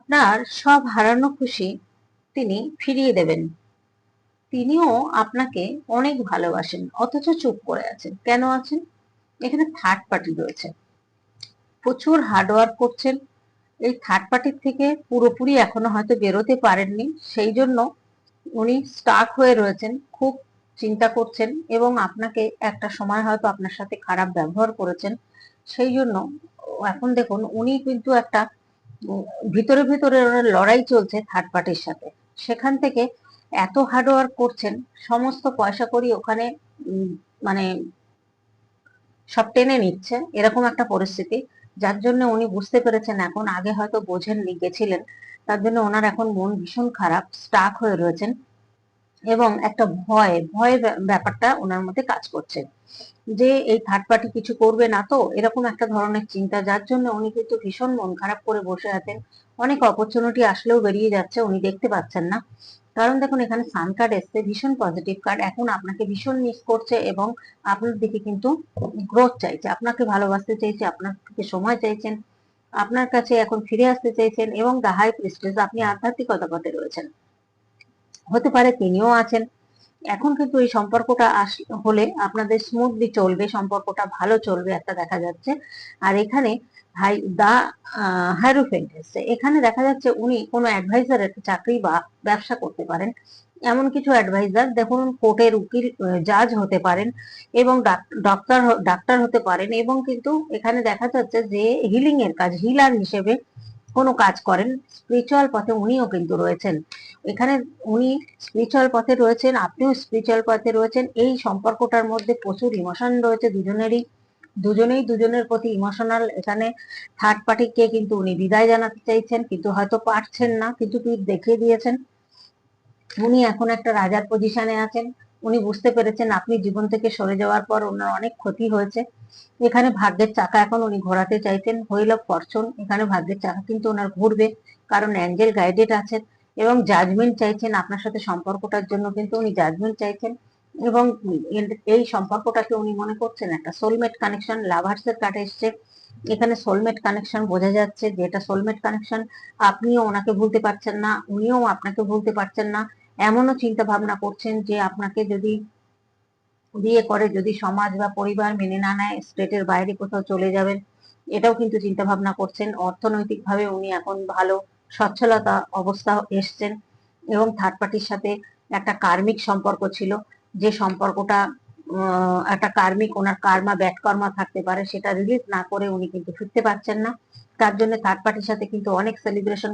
আপনার সব হারানো খুশি তিনি ফিরিয়ে দেবেন। তিনিও আপনাকে অনেক ভালোবাসেন, অথচ চুপ করে আছেন। কেন আছেন? এখানে থার্ড পার্টি রয়েছে, প্রচুর হার্ডওয়ার্ক করছেন। এই থার্ড পার্টির থেকে পুরোপুরি এখনো হয়তো বেরোতে পারেননি, সেই জন্য উনি স্টাক হয়ে রয়েছেন, খুব চিন্তা করছেন এবং আপনাকে একটা সময় হয়তো আপনার সাথে খারাপ ব্যবহার করেছেন। সেই জন্য এখন দেখুন উনি কিন্তু একটা ভিতরে ভিতরে ওনার লড়াই চলছে থার্ড পার্টির সাথে। সেখান থেকে এত হার্ডওয়ার্ক করছেন, সমস্ত পয়সা করি ওখানে মানে সব টেনে নিচ্ছে, এরকম একটা পরিস্থিতি। যার জন্য উনি বুঝতে পেরেছেন এখন, আগে হয়তো বোঝেননি, গেছিলেন। তার জন্য ওনার এখন মন ভীষণ খারাপ, স্টাক হয়ে রয়েছেন এবং একটা ভয় ভয় ব্যাপারটা ওনার মধ্যে কাজ করছে যে এই থার্ড পার্টি কিছু করবে না তো, এরকম একটা ধরনের চিন্তা। যার জন্য উনি কিন্তু ভীষণ মন খারাপ করে বসে আছেন। অনেক অপরচুনিটি আসলেও বেরিয়ে যাচ্ছে, উনি দেখতে পাচ্ছেন না। কারণ দেখুন এখানে সান কার্ড এসছে, ভীষণ পজিটিভ কার্ড। এখন আপনাকে ভীষণ মিস করছে এবং আপনার দিকে কিন্তু গ্রোথ চাইছে, আপনাকে ভালোবাসতে চাইছে, আপনার থেকে সময় চাইছেন, আপনার কাছে এখন ফিরে আসতে চাইছেন। এবং দ্য হাই প্রিস্টেস, আপনি আধ্যাত্মিকতা পথে রয়েছেন, হতে পারে তিনিও আছেন। এখন কিন্তু এই সম্পর্কটা হলে আপনাদের স্মুথলি চলবে, সম্পর্কটা ভালো চলবে একটা দেখা যাচ্ছে। আর এখানে হাই দা হ্যারোফেন্ট এসছে, এখানে দেখা যাচ্ছে উনি কোনো অ্যাডভাইজারের চাকরি বা ব্যবসা করতে পারেন। এমন কিছু অ্যাডভাইজার, দেখুন কোর্টের উকিল, জাজ হতে পারেন এবং ডাক্তার ডাক্তার হতে পারেন। এবং কিন্তু এখানে দেখা যাচ্ছে যে হিলিং এর কাজ, হিলার হিসেবে কোনো কাজ করেন, স্পিরিচুয়াল পথে উনিও কিন্তু রয়েছেন। এখানে উনি স্পিরিচুয়াল পথে রয়েছেন, আপনিও স্পিরিচুয়াল পথে রয়েছেন। এই সম্পর্কটার মধ্যে প্রচুর ইমোশন রয়েছে দুজনেরই, দুজনেই দুজনের প্রতি ইমোশনাল। এখানে থার্ড পার্টিকে কিন্তু উনি বিদায় জানাতে চাইছেন, কিন্তু হয়তো পারছেন না, কিন্তু পীঠ দেখিয়ে দিয়েছেন। উনি এখন একটা রাজার পজিশনে আছেন। উনি বুঝতে পেরেছেন আপনি জীবন থেকে সরে যাওয়ার পর ওনার অনেক ক্ষতি হয়েছে। এখানে ভাগ্যের চাকা এখন উনি ঘোরাতে চাইছেন, হুইল অফ ফরচুন। এখানে ভাগ্যের চাকা কিন্তু ওনার ঘুরবে, কারণ অ্যাঞ্জেল গাইডেড আছেন এবং জাজমেন্ট চাইছেন আপনার সাথে। সম্পর্কটার জন্য কিন্তু উনি জাজমেন্ট চাইছেন এবং এই সম্পর্কটাকে উনি মনে করছেন একটা সোলমেট কানেকশন। লাভার্স এর কার্ড এসছে, এখানে সোলমেট কানেকশন বোঝা যাচ্ছে, যে এটা সোলমেট কানেকশন। আপনিও ওনাকে ভুলতে পারছেন না, উনিও আপনাকে ভুলতে পারছেন না। এমনও চিন্তা ভাবনা করছেন যে আপনাকে যদি বিয়ে করে, যদি সমাজ বা পরিবার মেনে না নেয়, স্টেটের বাইরে কোথাও চলে যাবেন, এটাও কিন্তু চিন্তা ভাবনা করছেন। অর্থনৈতিক ভাবে উনি এখন ভালো সচ্ছলতা অবস্থা এসছেন। এবং থার্ড পার্টির সাথে একটা কার্মিক সম্পর্ক ছিল, যে সম্পর্কটা একটা কার্মিক, ওনার কার্মা ব্যাড কর্মা থাকতে পারে, সেটা রিলিজ না করে উনি কিন্তু ফিরতে পারছেন না। তার জন্য থার্ড পার্টির সাথে কিন্তু অনেক সেলিব্রেশন